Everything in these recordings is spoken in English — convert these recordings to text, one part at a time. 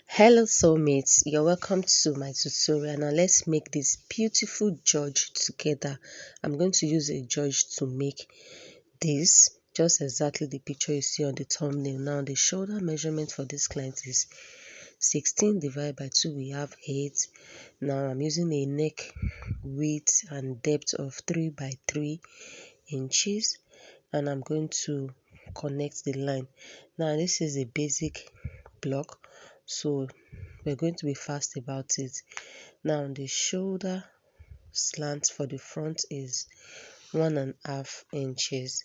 Hello soulmates, you're welcome to my tutorial. Now let's make this beautiful George together. I'm going to use a George to make this, just exactly the picture you see on the thumbnail. Now the shoulder measurement for this client is 16 divided by 2, we have 8. Now I'm using a neck width and depth of 3 by 3 inches, and I'm going to connect the line. Now this is a basic block, so we're going to be fast about it. Now the shoulder slant for the front is 1.5 inches.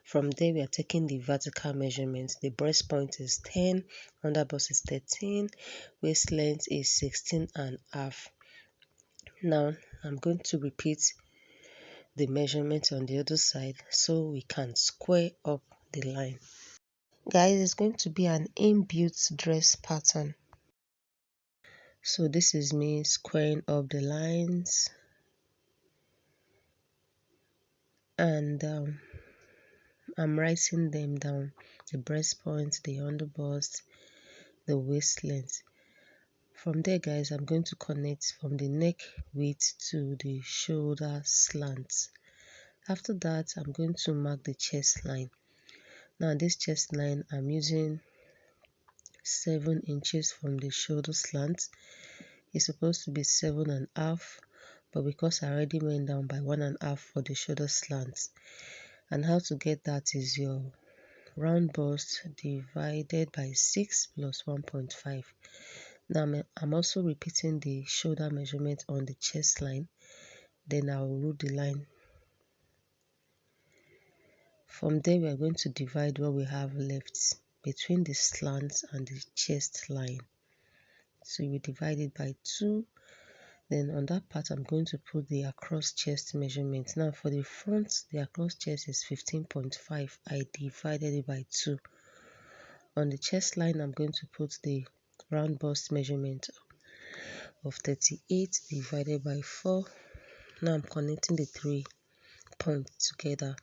From there we are taking the vertical measurement. The breast point is 10, under bust is 13, waist length is 16.5. Now I'm going to repeat the measurement on the other side so we can square up the line. Guys, it's going to be an inbuilt dress pattern. So this is me squaring up the lines, and I'm writing them down: the breast point, the underbust, the waist length. From there, guys, I'm going to connect from the neck width to the shoulder slant. After that, I'm going to mark the chest line. Now this chest line, I'm using 7 inches from the shoulder slant. It's supposed to be 7.5, but because I already went down by 1.5 for the shoulder slant. And how to get that is your round bust divided by 6 plus 1.5. Now I'm also repeating the shoulder measurement on the chest line. Then I'll root the line. From there we are going to divide what we have left between the slant and the chest line. So you divide it by 2. Then on that part, I'm going to put the across chest measurement. Now for the front, the across chest is 15.5. I divided it by 2. On the chest line, I'm going to put the round bust measurement of 38 divided by 4. Now I'm connecting the 3 points together.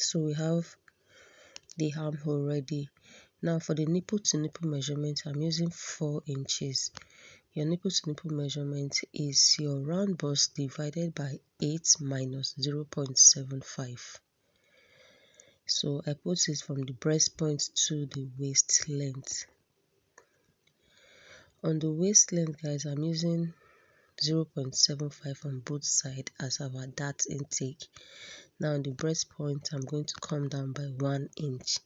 So we have the armhole ready. Now for the nipple to nipple measurement, I'm using 4 inches. Your nipple to nipple measurement is your round bust divided by 8 minus 0.75. So I put it from the breast point to the waist length. On the waist length, guys, I'm using 0.75 on both sides as our dart intake. Now on the breast point, I'm going to come down by 1 inch.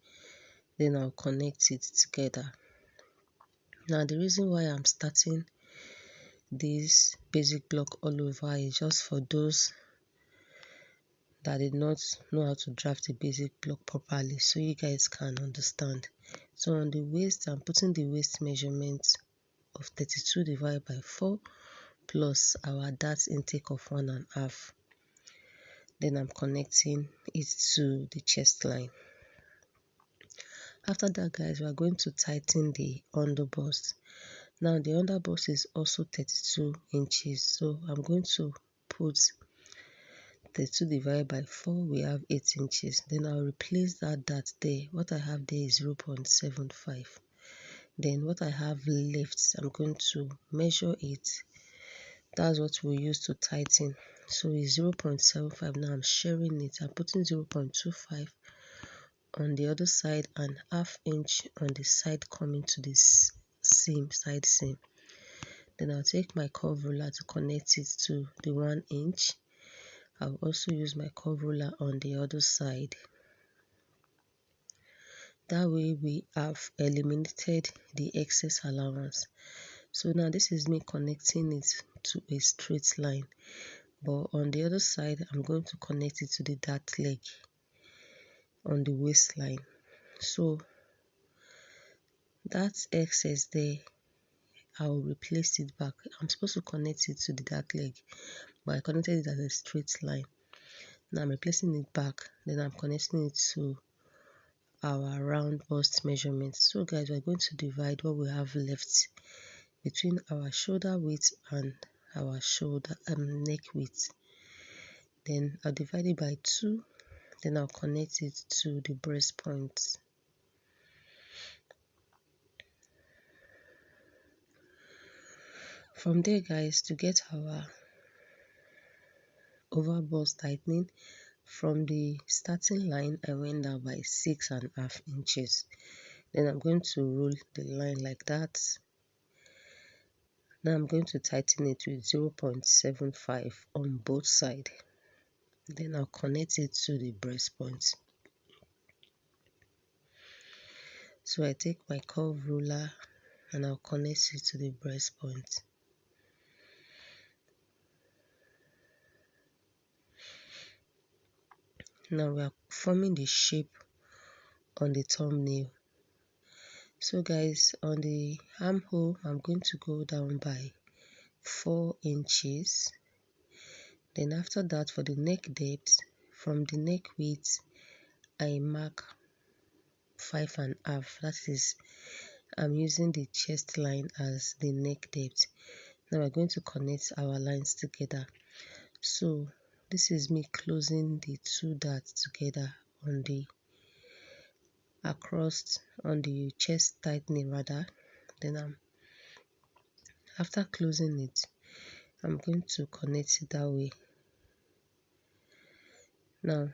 Then I'll connect it together. Now the reason why I'm starting this basic block all over is just for those that did not know how to draft a basic block properly, so you guys can understand. So on the waist, I'm putting the waist measurement of 32 divided by 4 plus our dart intake of 1.5. Then I'm connecting it to the chest line. After that, guys, we are going to tighten the underbust. Now the underbust is also 32 inches, so I'm going to put 32 divided by 4, we have 8 inches. Then I'll replace that dart there. What I have there is 0.75. Then what I have left, I'm going to measure it. That's what we use to tighten. So it's 0.75. Now I'm sharing it. I'm putting 0.25 on the other side and ½ inch on the side coming to this seam, side seam. Then I'll take my curve ruler to connect it to the 1 inch. I'll also use my curve ruler on the other side. That way we have eliminated the excess allowance. So now this is me connecting it to a straight line, but on the other side I'm going to connect it to the dart leg on the waistline. So that excess there, I'll replace it back. I'm supposed to connect it to the dart leg, but I connected it as a straight line. Now I'm replacing it back, then I'm connecting it to our round bust measurement. So guys, we're going to divide what we have left between our shoulder width and our shoulder neck width. Then I'll divide it by 2 Then I'll connect it to the breast point. From there, guys, to get our over bust tightening, from the starting line I went down by 6.5 inches. Then I'm going to roll the line like that. Now I'm going to tighten it with 0.75 on both sides. Then I'll connect it to the breast point. So I take my curve ruler and I'll connect it to the breast point. Now we are forming the shape on the thumbnail. So guys, on the armhole, I'm going to go down by 4 inches. Then after that, for the neck depth, from the neck width, I mark 5.5. That is, I'm using the chest line as the neck depth. Now we're going to connect our lines together. So this is me closing the two dots together on the across on the chest tightening rather. Then after closing it, I'm going to connect it that way. Now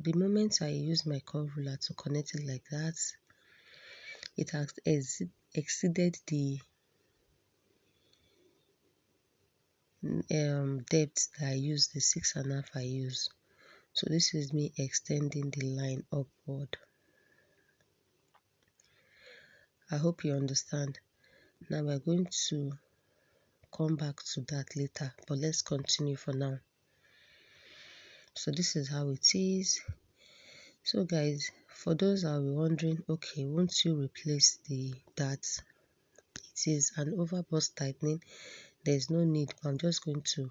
the moment I use my curve ruler to connect it like that, it has exceeded the depth that I use, the 6.5 I use. So this is me extending the line upward. I hope you understand. Now we're going to come back to that later, but let's continue for now. So this is how it is. So guys, for those that are wondering, okay, won't you replace the darts? It is an overbust tightening. There's no need. I'm just going to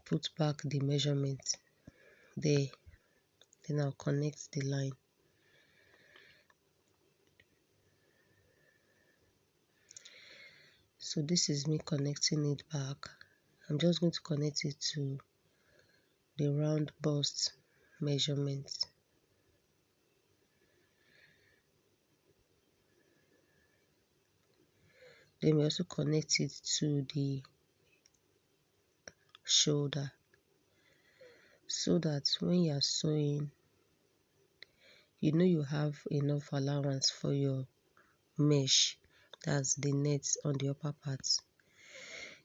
put back the measurement there. Then I'll connect the line. So this is me connecting it back. I'm just going to connect it to the round bust measurement. Then we also connect it to the shoulder, so that when you are sewing, you know you have enough allowance for your mesh, that's the net on the upper part,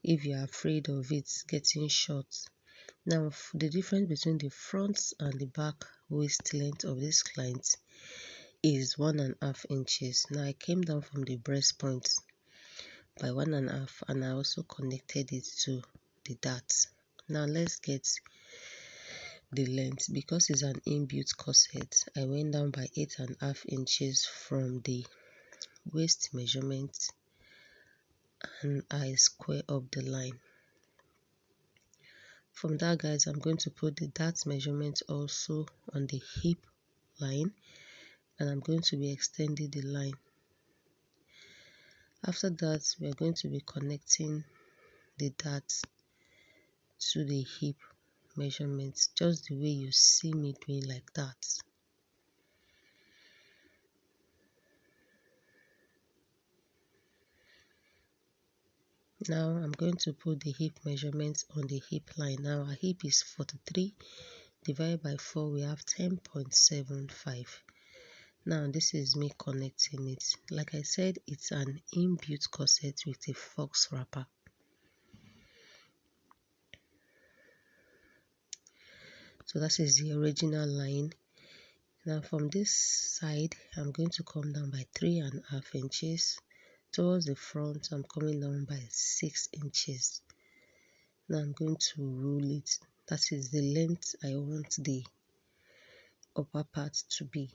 if you are afraid of it getting short. Now the difference between the front and the back waist length of this client is 1.5 inches. Now I came down from the breast point by 1.5 and I also connected it to the dart. Now let's get the length. Because it's an inbuilt corset, I went down by 8.5 inches from the waist measurement and I square up the line. From that, guys, I'm going to put the dart measurement also on the hip line and I'm going to be extending the line. After that, we are going to be connecting the dart to the hip measurements, just the way you see me doing, like that. Now I'm going to put the hip measurements on the hip line. Now our hip is 43 divided by 4, we have 10.75. Now this is me connecting it. Like I said, it's an inbuilt corset with a faux wrapper. So that is the original line. Now from this side, I'm going to come down by 3.5 inches. Towards the front, I'm coming down by 6 inches. Now I'm going to rule it. That is the length I want the upper part to be.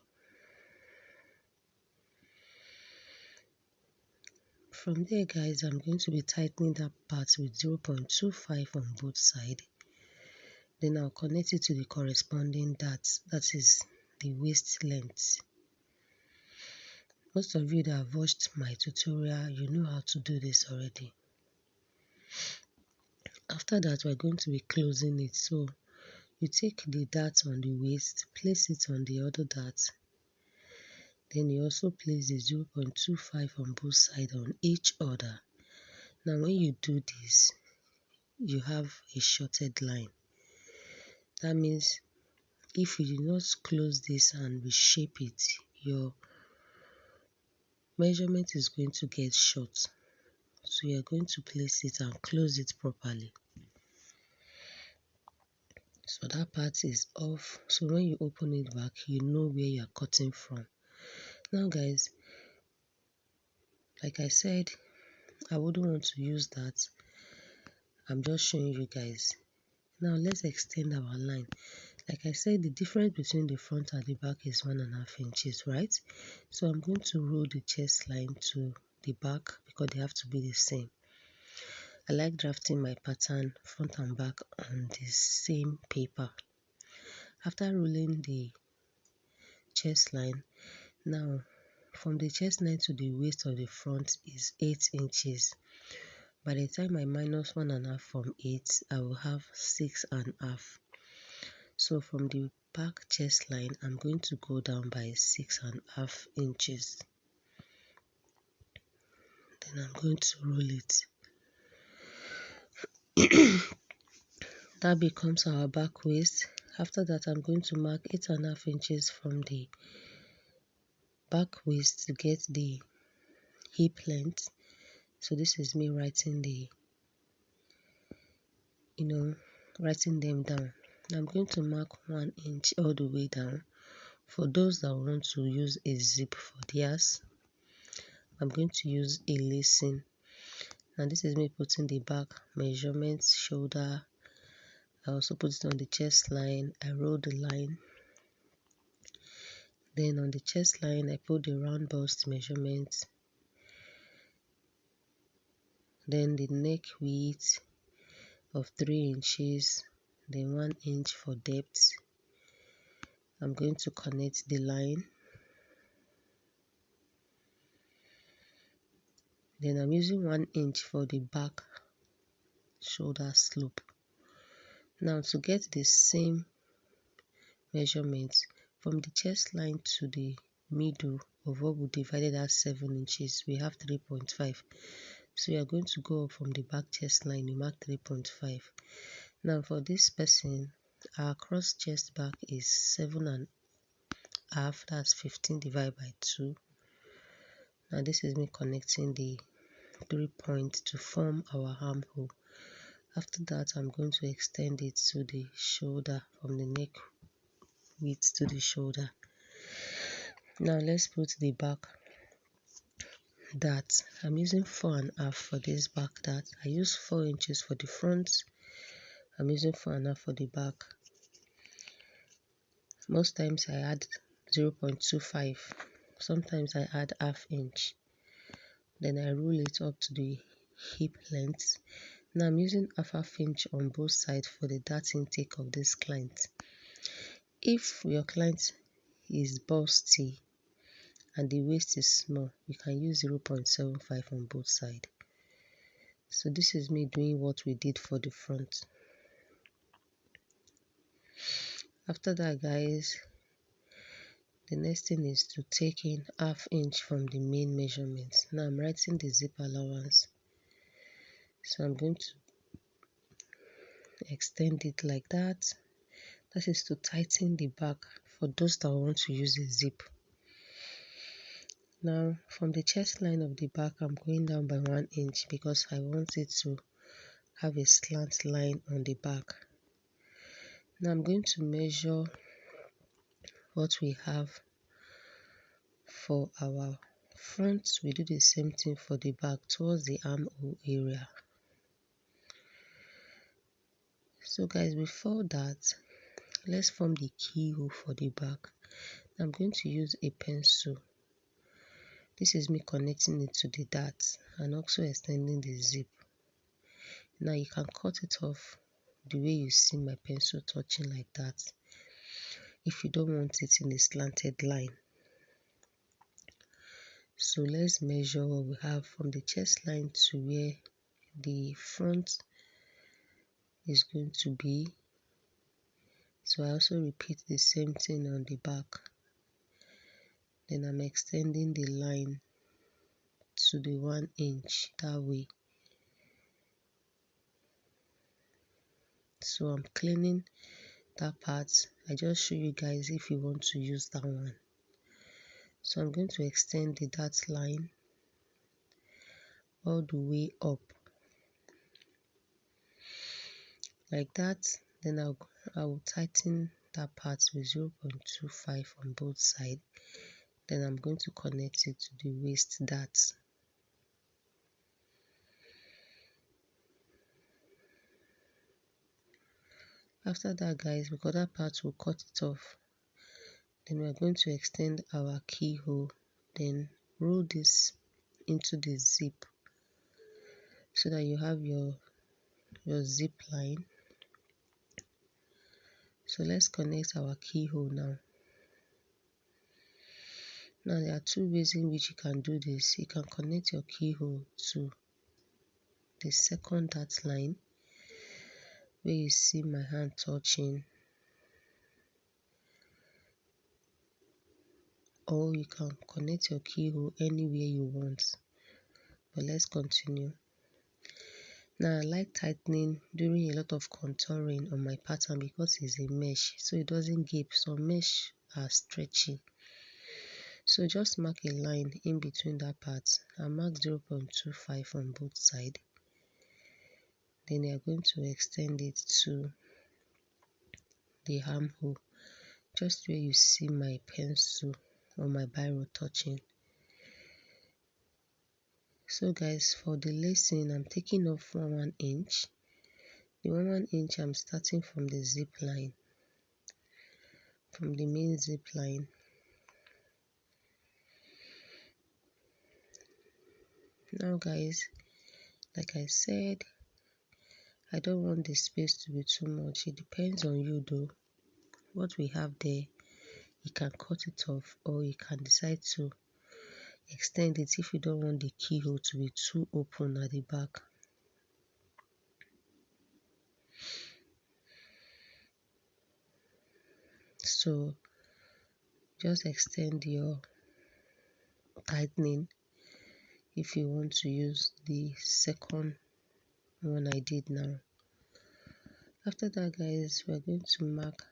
From there, guys, I'm going to be tightening that part with 0.25 on both sides. Then I'll connect it to the corresponding dart, that is the waist length. Most of you that have watched my tutorial, you know how to do this already. After that, we're going to be closing it. So you take the dart on the waist, place it on the other dart. Then you also place the 0.25 on both sides on each other. Now when you do this, you have a shorted line. That means if you do not close this and reshape it, your measurement is going to get short. So you are going to place it and close it properly. So that part is off. So when you open it back, you know where you are cutting from. Now guys, like I said, I wouldn't want to use that. I'm just showing you guys. Now let's extend our line. Like I said, the difference between the front and the back is 1.5 inches, right? So I'm going to roll the chest line to the back because they have to be the same. I like drafting my pattern front and back on the same paper. After rolling the chest line, now from the chest line to the waist of the front is 8 inches. By the time I minus 1.5 from 8, I will have 6.5. So from the back chest line, I'm going to go down by 6.5 inches. Then I'm going to roll it. That becomes our back waist. After that, I'm going to mark 8.5 inches from the back waist to get the hip length. So this is me writing writing them down. I'm going to mark 1 inch all the way down. For those that want to use a zip for theirs, I'm going to use a lacing. And this is me putting the back measurements, shoulder. I also put it on the chest line. I roll the line. Then on the chest line, I put the round bust measurements. Then the neck width of 3 inches. Then 1 inch for depth. I'm going to connect the line. Then I'm using 1 inch for the back shoulder slope. Now to get the same measurement from the chest line to the middle of what we divided as 7 inches, we have 3.5. So you are going to go up from the back chest line, you mark 3.5. Now for this person, our cross chest back is 7.5, that's 15 divided by 2. Now this is me connecting the 3 points to form our armhole. After that, I'm going to extend it to the shoulder, from the neck width to the shoulder. Now let's put the back dart. I'm using 4.5 for this back dart. I use 4 inches for the front. I'm using 4.5 for the back. Most times I add 0.25. Sometimes I add ½ inch. Then I roll it up to the hip length. Now I'm using ½ inch on both sides for the dart intake of this client. If your client is busty and the waist is small, you can use 0.75 on both sides. So this is me doing what we did for the front. After that, guys, the next thing is to take in ½ inch from the main measurement. Now I'm writing the zip allowance. So I'm going to extend it like that. That is to tighten the back for those that want to use a zip. Now from the chest line of the back, I'm going down by 1 inch because I want it to have a slant line on the back. Now I'm going to measure what we have for our front. We do the same thing for the back towards the armhole area. So guys, before that, let's form the keyhole for the back. I'm going to use a pencil. This is me connecting it to the dart and also extending the zip. Now you can cut it off the way you see my pencil touching, like that, if you don't want it in a slanted line. So let's measure what we have from the chest line to where the front is going to be. So I also repeat the same thing on the back. Then I'm extending the line to the 1 inch that way. So I'm cleaning that part. I just show you guys if you want to use that one. So I'm going to extend the dart line all the way up like that. Then I'll tighten that part with 0.25 on both sides. Then I'm going to connect it to the waist dart. After that, guys, because that part will cut it off, then we're going to extend our keyhole, then roll this into the zip so that you have your zip line. So let's connect our keyhole now. Now there are two ways in which you can do this. You can connect your keyhole to the second dart line where you see my hand touching, or you can connect your keyhole anywhere you want. But let's continue. Now I like tightening during a lot of contouring on my pattern because it's a mesh, so it doesn't gape. Some mesh are stretchy. So just mark a line in between that part and mark 0.25 on both sides. Then you are going to extend it to the armhole, just where you see my pencil or my biro touching. So guys, for the lacing, I'm taking off 1 inch. The 1 inch, I'm starting from the zip line, from the main zip line. Now guys, like I said, I don't want the space to be too much. It depends on you though. What we have there, you can cut it off, or you can decide to extend it if you don't want the keyhole to be too open at the back. So just extend your tightening if you want to use the second one I did now. After that, guys, we're going to mark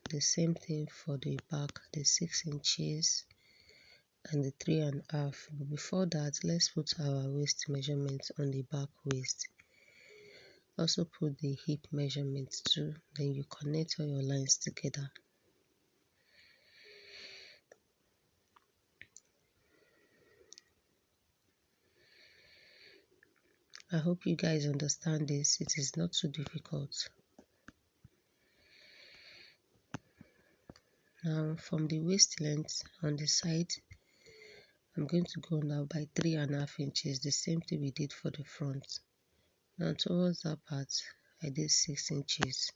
the same thing for the back, the 6 inches and the 3.5. But before that, let's put our waist measurement on the back waist. Also put the hip measurement too. Then you connect all your lines together. I hope you guys understand this. It is not too difficult. Now from the waist length on the side, I'm going to go now by 3.5 inches, the same thing we did for the front. Now towards that part, I did 6 inches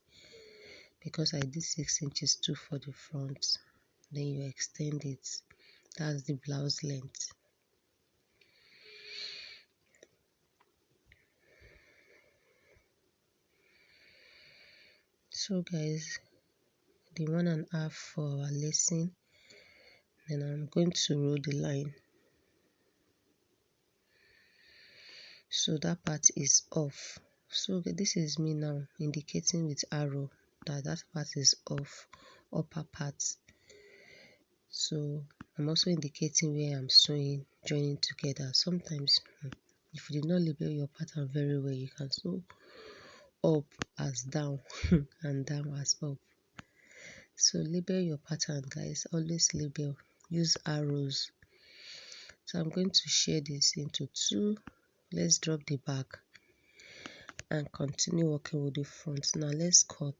because I did 6 inches too for the front. Then you extend it. That's the blouse length. So guys, the 1.5 for our lacing, then I'm going to roll the line. So that part is off. So this is me now indicating with arrow that part is off, upper part. So I'm also indicating where I'm sewing, joining together. Sometimes if you did not label your pattern very well, you can sew up as down and down as up. So label your pattern, guys. Always label. Use arrows. So I'm going to share this into 2. Let's drop the back and continue working with the front. Now let's cut.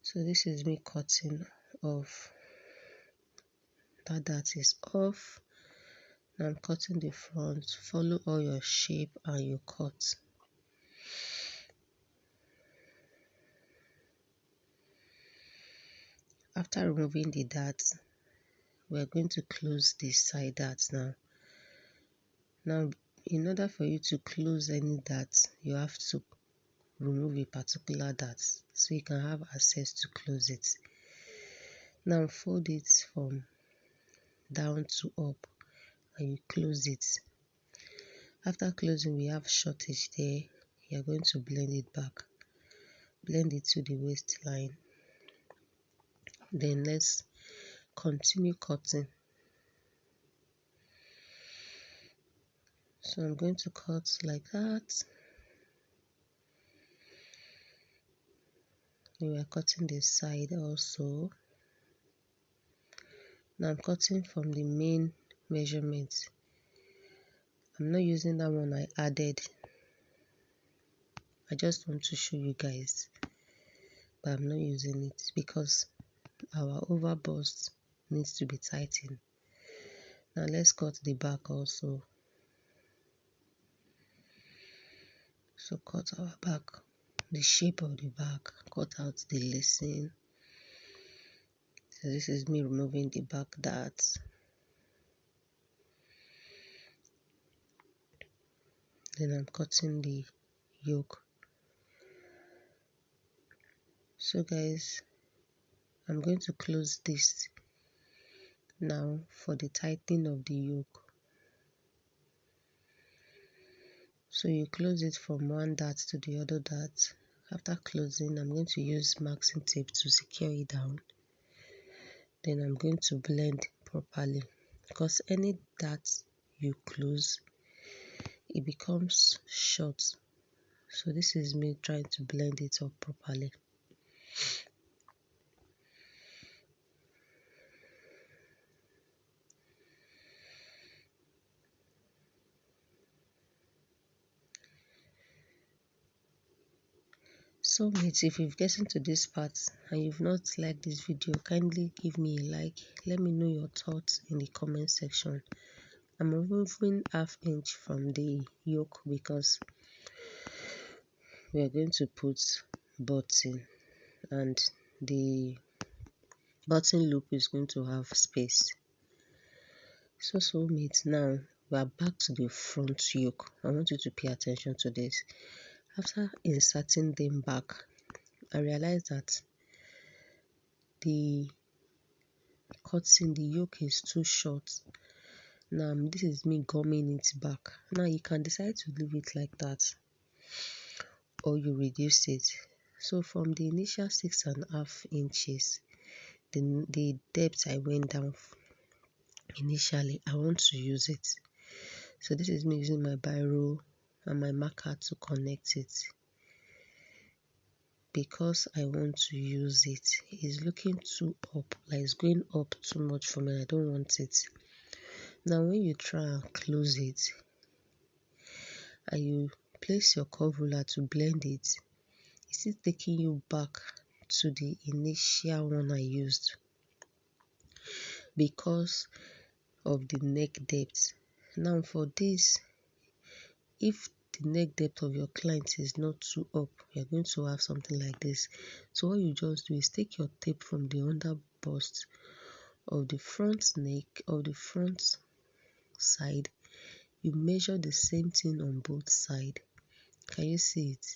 So this is me cutting off. That is off. Now I'm cutting the front. Follow all your shape and your cut. After removing the dart, we're going to close the side darts now. Now, in order for you to close any dart, you have to remove a particular dart so you can have access to close it. Now fold it from down to up and you close it. After closing, we have shortage there. You are going to blend it back. Blend it to the waistline. Then let's continue cutting. So I'm going to cut like that. We are cutting this side also. Now I'm cutting from the main measurement. I'm not using that one I added. I just want to show you guys, but I'm not using it because our over bust needs to be tightened. Now let's cut the back also. So cut our back, the shape of the back, cut out the lacing. So this is me removing the back darts. Then I'm cutting the yoke. So guys, I'm going to close this now for the tightening of the yoke. So you close it from one dart to the other dart. After closing, I'm going to use masking tape to secure it down. Then I'm going to blend properly because any dart you close, it becomes short. So this is me trying to blend it up properly. So mates, if you've gotten to this part and you've not liked this video, kindly give me a like. Let me know your thoughts in the comment section. I'm removing ½ inch from the yoke because we are going to put button and the button loop is going to have space. So mates, now we are back to the front yoke. I want you to pay attention to this. After inserting them back, I realized that the cutting the yoke is too short. Now this is me gumming it back. Now you can decide to leave it like that or you reduce it. So from the initial 6.5 inches, the depth I went down initially, I want to use it. So this is me using my biro and my marker to connect it because I want to use it. It's looking too up, like it's going up too much for me. I don't want it. Now when you try and close it and you place your curve ruler to blend it, it's still taking you back to the initial one I used because of the neck depth. Now for this, if the neck depth of your client is not too up, you're going to have something like this. So what you just do is take your tape from the under bust of the front neck of the front side. You measure the same thing on both sides. Can you see it?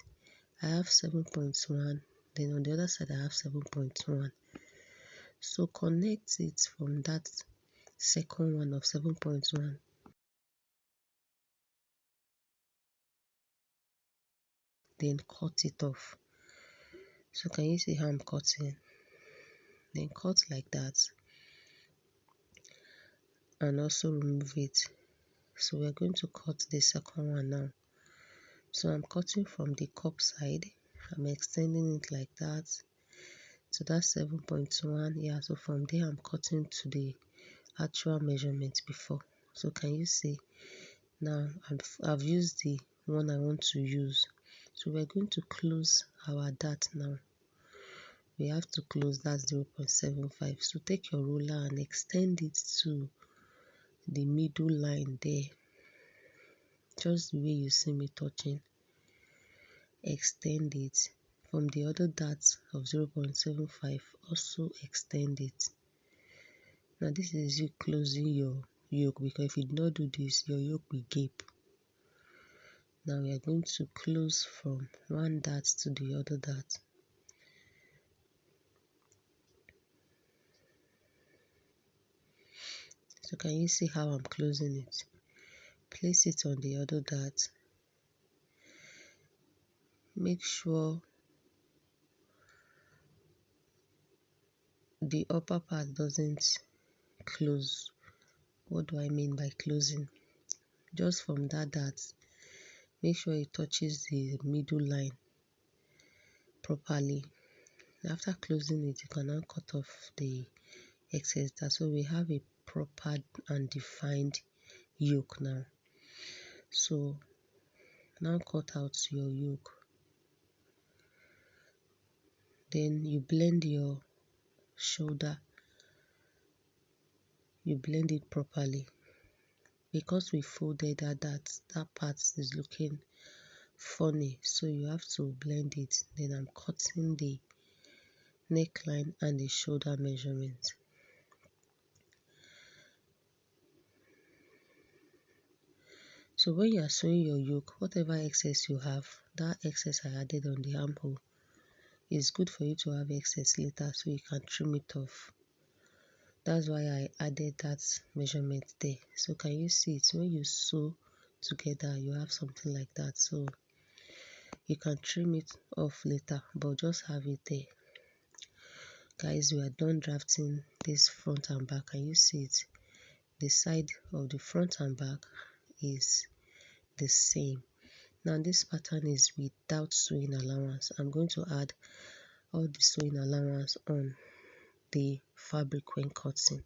I have 7.1, then on the other side I have 7.1. So connect it from that second one of 7.1. Then cut it off. So can you see how I'm cutting? Then cut like that and also remove it. So we're going to cut the second one now. So I'm cutting from the cup side. I'm extending it like that to that 7.1. Yeah, so from there I'm cutting to the actual measurement before. So can you see? Now I've used the one I want to use. So we're going to close our dart now. We have to close that 0.75. So take your ruler and extend it to the middle line there, just the way you see me touching. Extend it from the other dart of 0.75. Also extend it. Now this is you closing your yoke, because if you do not do this, your yoke will gape. Now we are going to close from one dart to the other dart. So can you see how I'm closing it? Place it on the other dart. Make sure the upper part doesn't close. What do I mean by closing? Just from that dart, make sure it touches the middle line properly. After closing it, you can now cut off the excess dart. So we have a proper and defined yoke now. So now cut out your yoke. Then you blend your shoulder. You blend it properly. Because we folded that part is looking funny, so you have to blend it. Then I'm cutting the neckline and the shoulder measurement. So when you are sewing your yoke, whatever excess you have, that excess I added on the armhole, is good for you to have excess later so you can trim it off. That's why I added that measurement there. So can you see it? When you sew together, you have something like that. So you can trim it off later, but just have it there. Guys, we are done drafting this front and back. Can you see it? The side of the front and back is the same. Now this pattern is without sewing allowance. I'm going to add all the sewing allowance on the fabric when cutting.